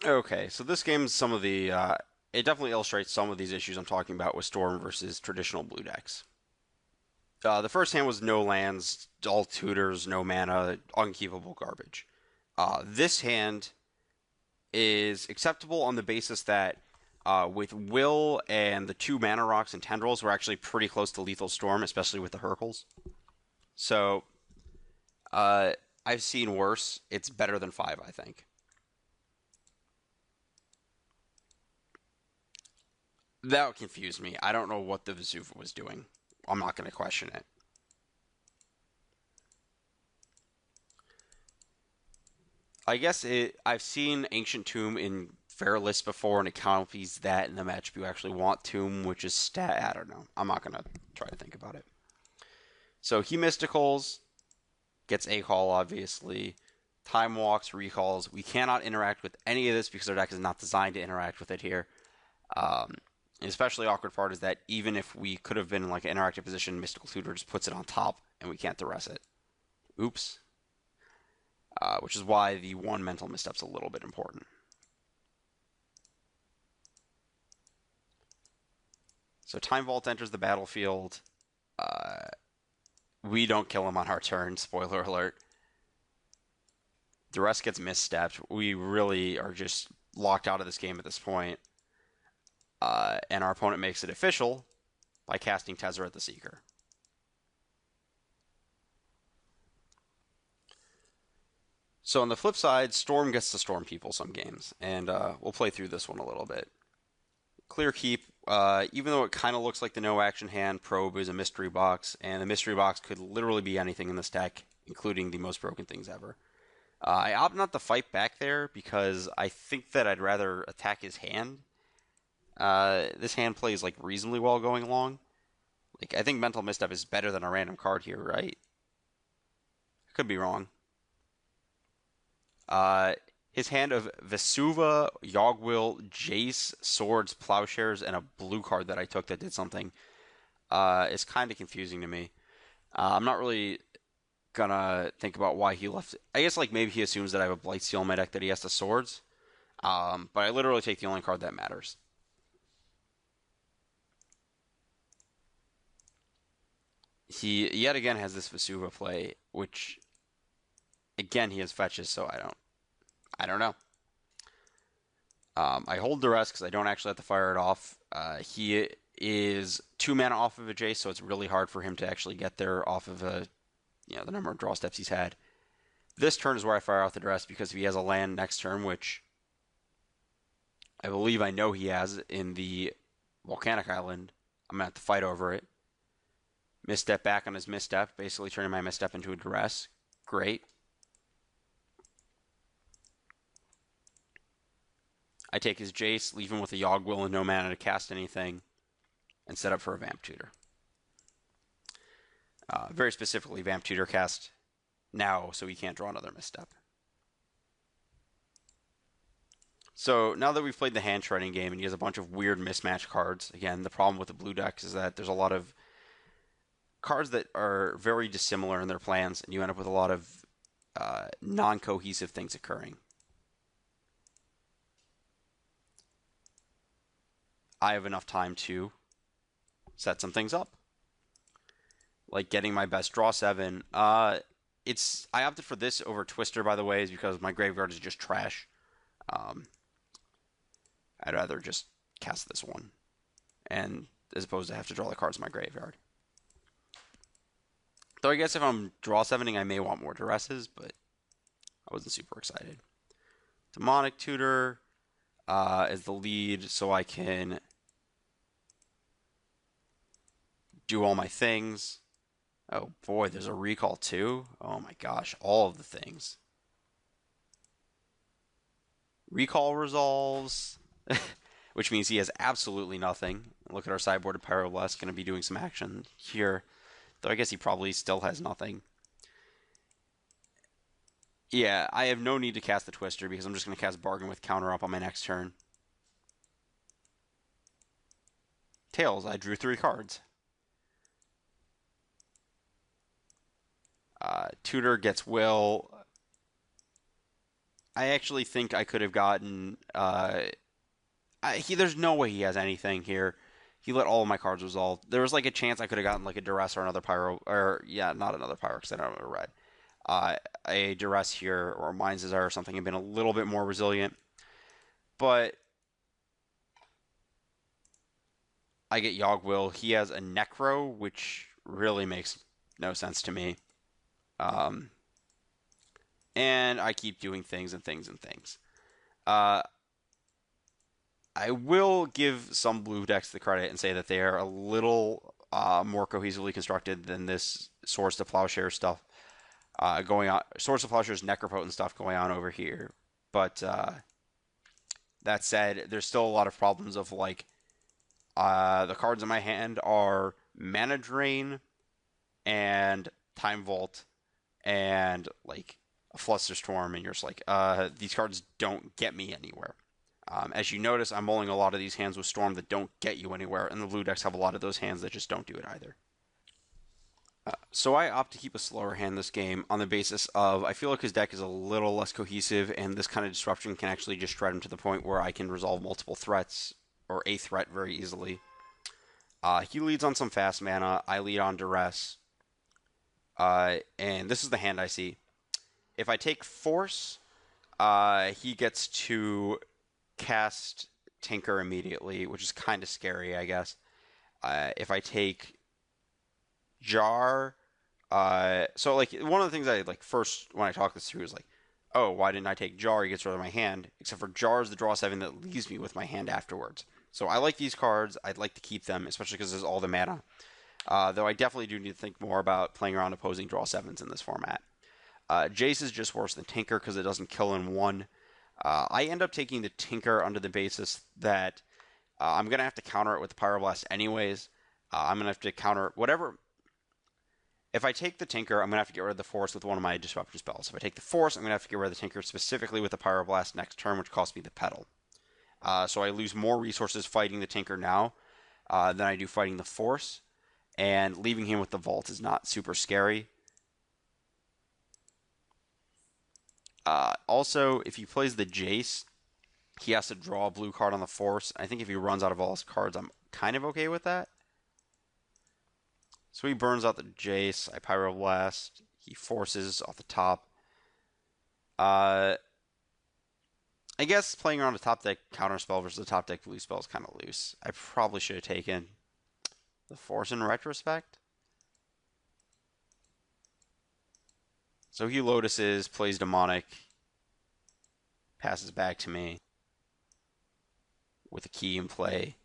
Okay, so this game's some of the it definitely illustrates some of these issues I'm talking about with Storm versus traditional blue decks. The first hand was no lands, all tutors, no mana, unkeepable garbage. This hand is acceptable on the basis that with Will and the two mana rocks and tendrils, we're actually pretty close to Lethal Storm, especially with the Hercles. So uh, I've seen worse. It's better than five, I think. That confused me. I don't know what the Vesuva was doing. I'm not going to question it. I guess I've seen Ancient Tomb in fair lists before, and it copies that in the matchup you actually want Tomb, which is stat. I don't know. I'm not going to try to think about it. So he Mysticals, gets a call, obviously. Time walks, recalls. We cannot interact with any of this because our deck is not designed to interact with it here. Um, the especially awkward part is that even if we could have been in like an interactive position, Mystical Tutor just puts it on top and we can't duress it. Oops. Which is why the one mental misstep's a little bit important. So Time Vault enters the battlefield. Uh, we don't kill him on our turn. Spoiler alert. The rest gets misstepped. We really are just locked out of this game at this point. And our opponent makes it official by casting Tezzeret the Seeker. So on the flip side, Storm gets to storm people some games, and we'll play through this one a little bit. Clear Keep, even though it kind of looks like the no action hand, Probe is a mystery box, and the mystery box could literally be anything in this deck, including the most broken things ever. I opt not to fight back there because I think that I'd rather attack his hand. This hand plays like reasonably well going along. Like I think Mental Misstep is better than a random card here, right? I could be wrong. Uh, his hand of Vesuva, Yogwill, Jace, Swords, Plowshares, and a blue card that I took that did something is kind of confusing to me. I'm not really gonna think about why he left. I guess like maybe he assumes that I have a Blightsteel in my deck that he has to Swords. But I literally take the only card that matters. He yet again has this Vesuva play, which again he has fetches, so I don't know. I hold the rest because I don't actually have to fire it off. He is two mana off of a Jace, so it's really hard for him to actually get there off of the number of draw steps he's had. This turn is where I fire out the rest because if he has a land next turn, which I believe I know he has in the Volcanic Island, I'm gonna have to fight over it. Misstep back on his misstep, basically turning my misstep into a duress. Great. I take his Jace, leave him with a Yogwill and no mana to cast anything, and set up for a Vamp Tutor. Very specifically, Vamp Tutor cast now so he can't draw another misstep. So now that we've played the hand shredding game and he has a bunch of weird mismatch cards, again, the problem with the blue decks is that there's a lot of cards that are very dissimilar in their plans, and you end up with a lot of non cohesive things occurring. I have enough time to set some things up, like getting my best draw seven. It's I opted for this over Twister, by the way, is because my graveyard is just trash. Um, I'd rather just cast this one, and as opposed to have to draw the cards in my graveyard. Though I guess if I'm draw sevening, I may want more duresses, but I wasn't super excited. Demonic Tutor is the lead, so I can do all my things. Oh boy, there's a recall too. Oh my gosh, all of the things. Recall resolves, which means he has absolutely nothing. Look at our sideboard of Pyroblast, going to be doing some action here. Though I guess he probably still has nothing. Yeah, I have no need to cast the Twister because I'm just going to cast Bargain with Counter up on my next turn. Tails, I drew three cards. Tutor gets Will. I actually think I could have gotten. There's no way he has anything here. He let all of my cards resolve. There was like a chance I could have gotten like a duress or another pyro, or yeah, not another pyro because I don't have a red. Uh, a duress here or Mind's Desire or something have been a little bit more resilient, but I get Yogg-Will. He has a Necro, which really makes no sense to me. Um, and I keep doing things and things and things. Uh, I will give some blue decks the credit and say that they are a little more cohesively constructed than this Swords to Plowshare stuff going on. Swords to Plowshare's Necropotent stuff going on over here. But that said, there's still a lot of problems of like the cards in my hand are Mana Drain and Time Vault and like a Flusterstorm, and you're just like, these cards don't get me anywhere. As you notice, I'm mulling a lot of these hands with Storm that don't get you anywhere, and the blue decks have a lot of those hands that just don't do it either. So I opt to keep a slower hand this game on the basis of I feel like his deck is a little less cohesive, and this kind of disruption can actually just shred him to the point where I can resolve multiple threats or a threat very easily. He leads on some fast mana. I lead on Duress. And this is the hand I see. If I take Force, he gets to cast Tinker immediately, which is kind of scary, I guess. If I take Jar, so like one of the things I like first when I talk this through is like, oh, why didn't I take Jar? He gets rid of my hand. Except for Jar is the draw 7 that leaves me with my hand afterwards. So I like these cards. I'd like to keep them, especially because there's all the mana. Though I definitely do need to think more about playing around opposing draw 7s in this format. Jace is just worse than Tinker because it doesn't kill in one. I end up taking the Tinker under the basis that I'm going to have to counter it with the Pyroblast anyways. I'm going to have to counter whatever. If I take the Tinker, I'm going to have to get rid of the Force with one of my Disruption spells. If I take the Force, I'm going to have to get rid of the Tinker specifically with the Pyroblast next turn, which costs me the Petal. So I lose more resources fighting the Tinker now than I do fighting the Force. And leaving him with the Vault is not super scary. Also, if he plays the Jace, he has to draw a blue card on the Force. I think if he runs out of all his cards, I'm kind of okay with that. So he burns out the Jace. I Pyroblast. He forces off the top. Uh, I guess playing around a top deck counter spell versus a top deck blue spell is kind of loose. I probably should have taken the Force in retrospect. So he Lotuses, plays Demonic, passes back to me with a key in play.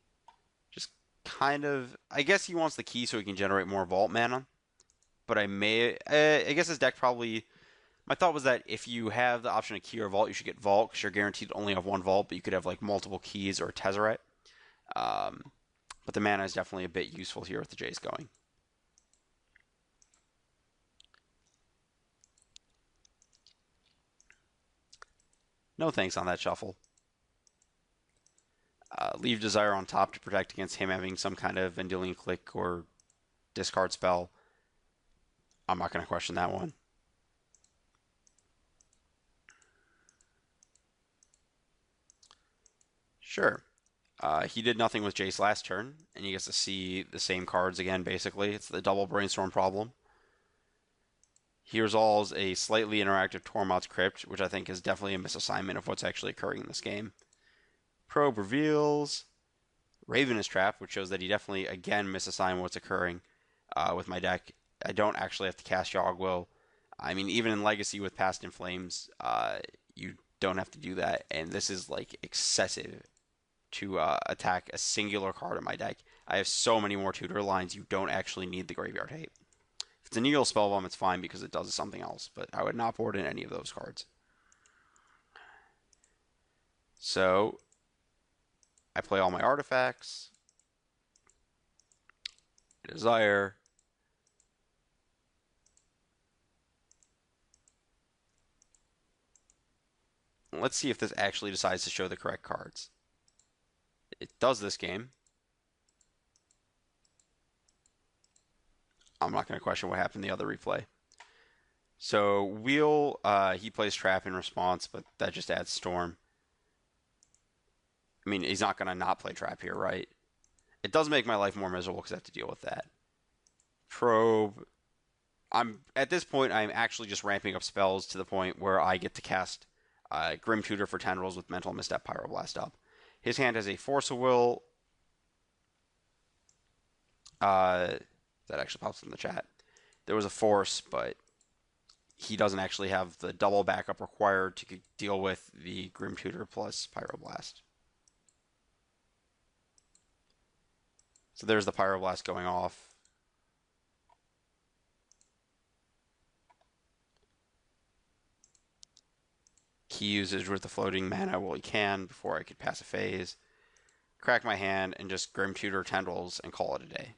Just kind of, I guess he wants the key so he can generate more Vault mana. But I guess his deck probably. My thought was that if you have the option of key or Vault, you should get Vault because you're guaranteed to only have one Vault, but you could have like multiple keys or a Tezzeret. But the mana is definitely a bit useful here with the Jace going. No thanks on that shuffle. Leave Desire on top to protect against him having some kind of Vendilion Click or discard spell. I'm not going to question that one. Sure. He did nothing with Jace last turn, and he gets to see the same cards again, basically. It's the double Brainstorm problem. He resolves a slightly interactive Tormod's Crypt, which I think is definitely a misassignment of what's actually occurring in this game. Probe reveals Ravenous Trap, which shows that he definitely, again, misassigned what's occurring with my deck. I don't actually have to cast Yogg-Will. I mean, even in Legacy with Past in Flames, you don't have to do that, and this is like excessive to attack a singular card in my deck. I have so many more tutor lines, you don't actually need the Graveyard Hate. If it's an Eagle Spellbomb, it's fine because it does something else, but I would not board in any of those cards. So, I play all my artifacts. Desire. Let's see if this actually decides to show the correct cards. It does this game. I'm not going to question what happened in the other replay. So Wheel, he plays Trap in response, but that just adds Storm. I mean, he's not gonna not play Trap here, right? It does make my life more miserable because I have to deal with that. Probe. I'm at this point. I'm actually just ramping up spells to the point where I get to cast Grim Tutor for Tendrils with Mental Misstep Pyroblast up. His hand has a Force of Will. That actually pops in the chat. There was a Force, but he doesn't actually have the double backup required to deal with the Grim Tutor plus Pyroblast. So there's the Pyroblast going off. Key usage with the floating mana while he can before I could pass a phase. Crack my hand and just Grim Tutor Tendrils and call it a day.